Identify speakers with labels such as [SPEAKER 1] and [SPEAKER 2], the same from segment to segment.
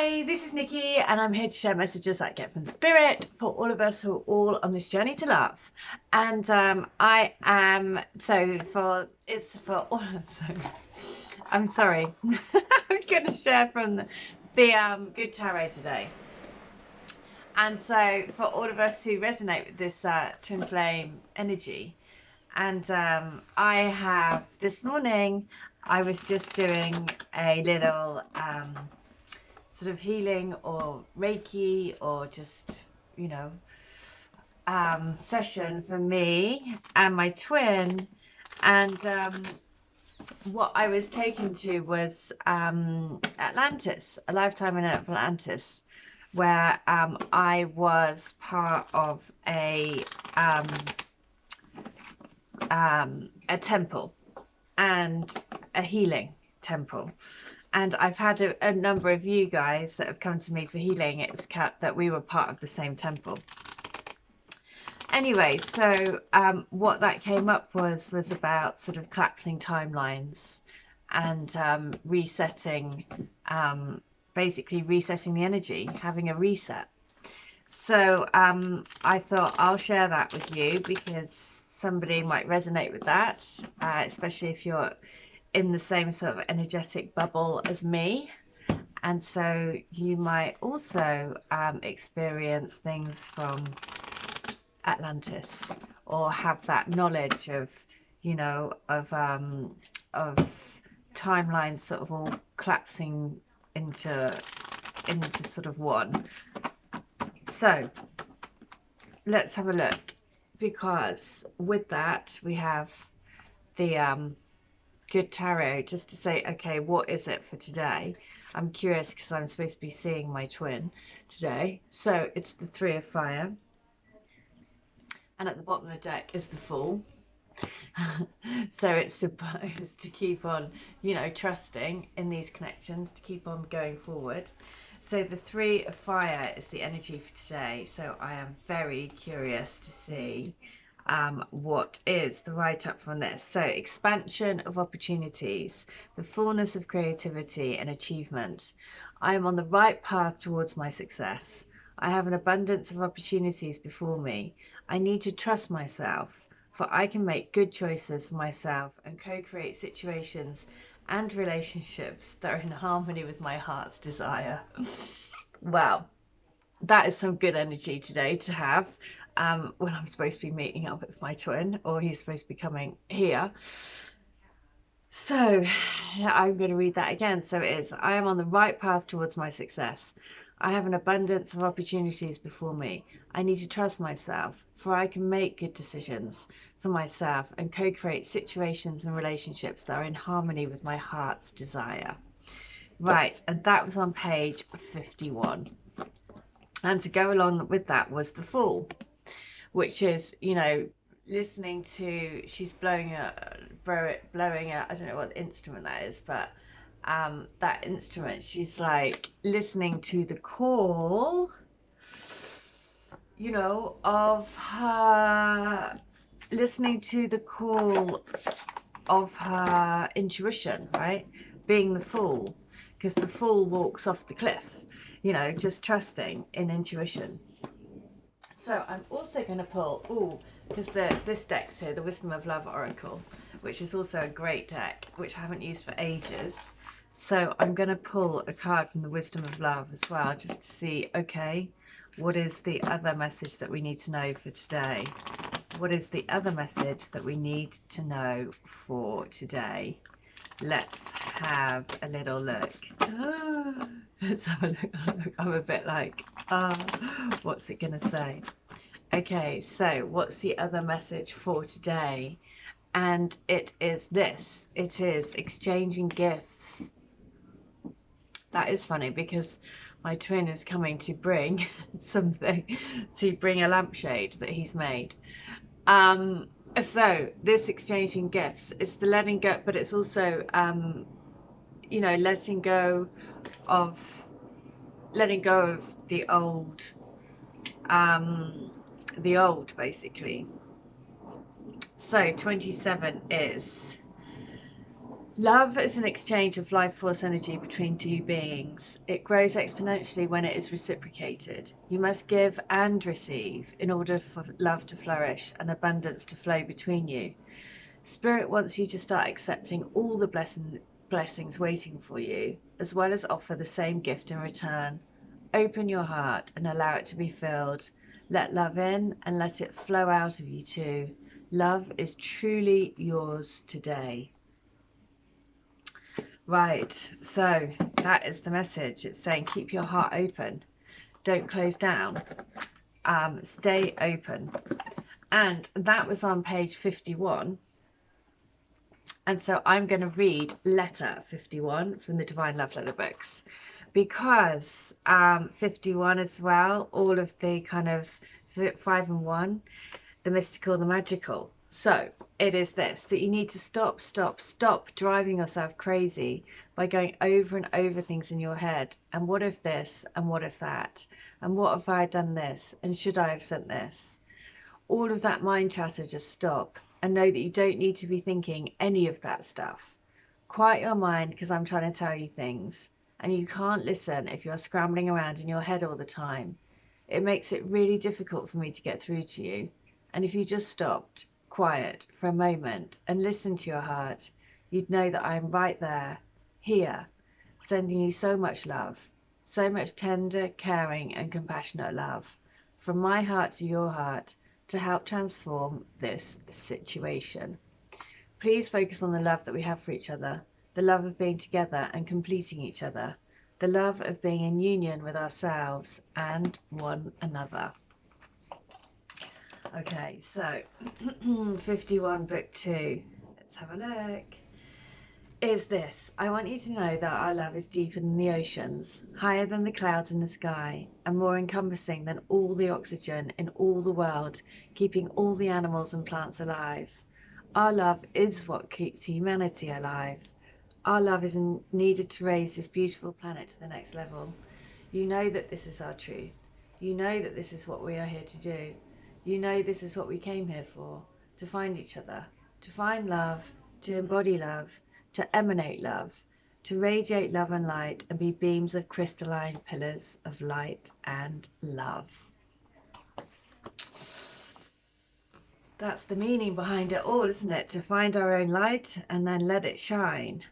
[SPEAKER 1] Hi, this is Nikki, and I'm here to share messages I get from Spirit for all of us who are all on this journey to love. And I am it's for all. So I'm sorry, I'm going to share from the Good Tarot today. And so for all of us who resonate with this twin flame energy, and I have this morning, I was just doing a little sort of healing or Reiki or just, you know, session for me and my twin. And what I was taken to was Atlantis, a lifetime in Atlantis, where I was part of a temple and a healing temple. And I've had a number of you guys that have come to me for healing. It's that we were part of the same temple. Anyway, so what that came up was about sort of collapsing timelines and resetting, basically resetting the energy, having a reset. So I thought I'll share that with you because somebody might resonate with that, especially if you're in the same sort of energetic bubble as me. And so you might also experience things from Atlantis or have that knowledge of, you know, of timelines sort of all collapsing into sort of one. So let's have a look, because with that we have the Good Tarot, just to say, okay, what is it for today? I'm curious because I'm supposed to be seeing my twin today. So it's the Three of Fire, and at the bottom of the deck is the Fool. So it's supposed to keep on, you know, trusting in these connections, to keep on going forward. So the Three of Fire is the energy for today. So I am very curious to see what is the write-up from this. So expansion of opportunities, the fullness of creativity and achievement. I am on the right path towards my success. I have an abundance of opportunities before me. I need to trust myself, for I can make good choices for myself and co-create situations and relationships that are in harmony with my heart's desire. Wow, that is some good energy today to have when I'm supposed to be meeting up with my twin, or he's supposed to be coming here. So I'm going to read that again. So it is, I am on the right path towards my success. I have an abundance of opportunities before me. I need to trust myself, for I can make good decisions for myself and co-create situations and relationships that are in harmony with my heart's desire. Right, and that was on page 51. And to go along with that was the Fool, which is, you know, listening to, she's blowing a, I don't know what instrument that is, but that instrument, she's like listening to the call, you know, of her, listening to the call of her intuition, right? Being the Fool, because the Fool walks off the cliff, you know, just trusting in intuition. So I'm also going to pull, because this deck's here, the Wisdom of Love Oracle, which is also a great deck, which I haven't used for ages. So I'm going to pull a card from the Wisdom of Love as well, just to see, okay, what is the other message that we need to know for today? What is the other message that we need to know for today? Let's have a little look. Let's have a look. I'm a bit like, what's it going to say? Okay, so what's the other message for today? And it is this. It is exchanging gifts. That is funny because my twin is coming to bring something, to bring a lampshade that he's made. So this exchanging gifts, it's the letting go, but it's also, you know, letting go of the old, basically. So 27 is Love is an exchange of life force energy between two beings. It grows exponentially when it is reciprocated. You must give and receive in order for love to flourish and abundance to flow between you. Spirit wants you to start accepting all the blessings waiting for you, as well as offer the same gift in return. Open your heart and allow it to be filled. Let love in and let it flow out of you too. Love is truly yours today. Right, so that is the message. It's saying keep your heart open. Don't close down. Stay open. And that was on page 51. And so I'm going to read letter 51 from the Divine Love Letter books, because 51 as well, all of the kind of 5 and 1, the mystical, the magical. So it is this, that you need to stop driving yourself crazy by going over and over things in your head. And what if this? And what if that? And what if I had done this? And should I have sent this? All of that mind chatter, just stop and know that you don't need to be thinking any of that stuff. Quiet your mind, because I'm trying to tell you things, and you can't listen if you're scrambling around in your head all the time. It makes it really difficult for me to get through to you. And if you just stopped, quiet for a moment and listen to your heart, you'd know that I'm right there, here, sending you so much love, so much tender, caring and compassionate love, from my heart to your heart, to help transform this situation. Please focus on the love that we have for each other, the love of being together and completing each other, the love of being in union with ourselves and one another. Okay, so 51 book 2, let's have a look. Is this: I want you to know that our love is deeper than the oceans, higher than the clouds in the sky, and more encompassing than all the oxygen in all the world, keeping all the animals and plants alive. Our love is what keeps humanity alive. Our love is needed to raise this beautiful planet to the next level. You know that this is our truth. You know that this is what we are here to do. You know this is what we came here for, to find each other, to find love, to embody love, to emanate love, to radiate love and light and be beams of crystalline pillars of light and love. That's the meaning behind it all, isn't it? To find our own light and then let it shine.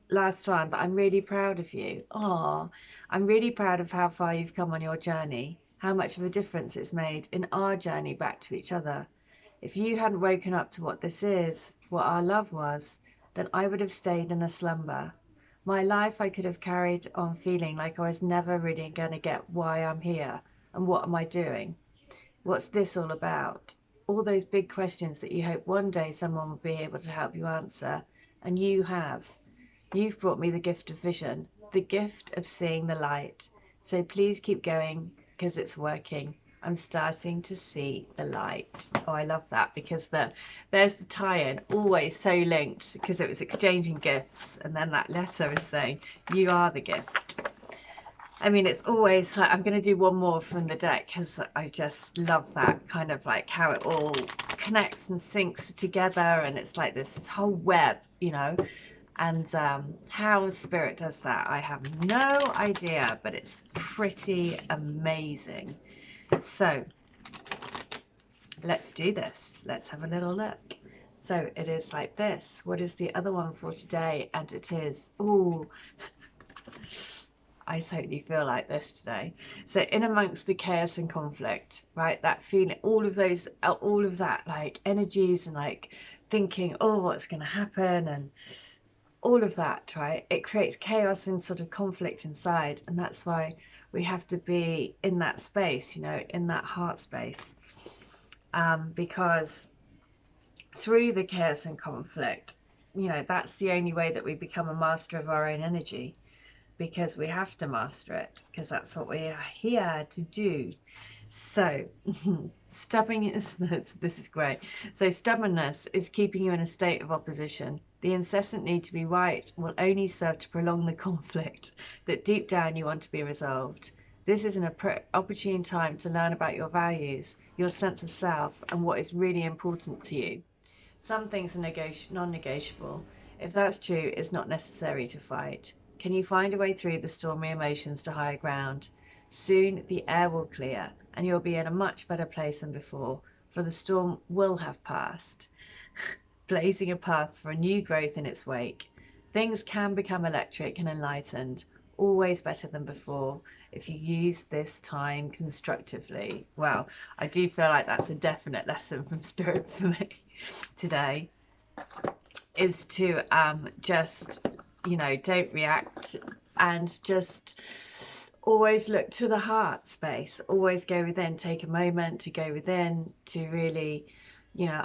[SPEAKER 1] Last one, but I'm really proud of you. Oh, I'm really proud of how far you've come on your journey, how much of a difference it's made in our journey back to each other. If you hadn't woken up to what this is, what our love was, then I would have stayed in a slumber. My life I could have carried on feeling like I was never really going to get why I'm here and what am I doing? What's this all about? All those big questions that you hope one day someone will be able to help you answer, and you have. You've brought me the gift of vision, the gift of seeing the light. So please keep going, because it's working. I'm starting to see the light. Oh, I love that, because there's the tie-in, always so linked, because it was exchanging gifts, and then that letter is saying you are the gift. I mean, it's always like, I'm going to do one more from the deck, because I just love that kind of like how it all connects and syncs together, and it's like this whole web, you know. And how Spirit does that, I have no idea, but it's pretty amazing. So let's do this. Let's have a little look. So it is like this. What is the other one for today? And it is, ooh, I totally feel like this today. So in amongst the chaos and conflict, right? That feeling, all of that like energies and like thinking, oh, what's going to happen? And all of that, right? It creates chaos and sort of conflict inside, and that's why we have to be in that space, you know, in that heart space, because through the chaos and conflict, you know, that's the only way that we become a master of our own energy, because we have to master it, because that's what we are here to do. So stubbornness, this is great. So stubbornness is keeping you in a state of opposition. The incessant need to be right will only serve to prolong the conflict that deep down you want to be resolved. This is an opportune time to learn about your values, your sense of self, and what is really important to you. Some things are non-negotiable. If that's true, it's not necessary to fight. Can you find a way through the stormy emotions to higher ground? Soon the air will clear, and you'll be in a much better place than before, for the storm will have passed, blazing a path for a new growth in its wake. Things can become electric and enlightened, always better than before, if you use this time constructively. Well, I do feel like that's a definite lesson from Spirit for me today, is to just, don't react, and just always look to the heart space, always go within, take a moment to go within, to really,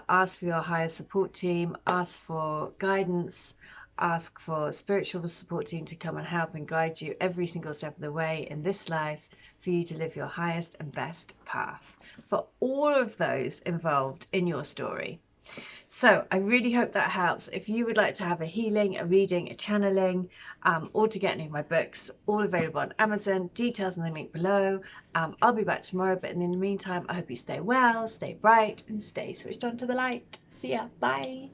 [SPEAKER 1] ask for your higher support team, ask for guidance, ask for spiritual support team to come and help and guide you every single step of the way in this life for you to live your highest and best path, for all of those involved in your story. So I really hope that helps. If you would like to have a healing, a reading, a channeling, or to get any of my books, all available on Amazon, details in the link below. I'll be back tomorrow, but in the meantime, I hope you stay well, stay bright, and stay switched on to the light. See ya. Bye.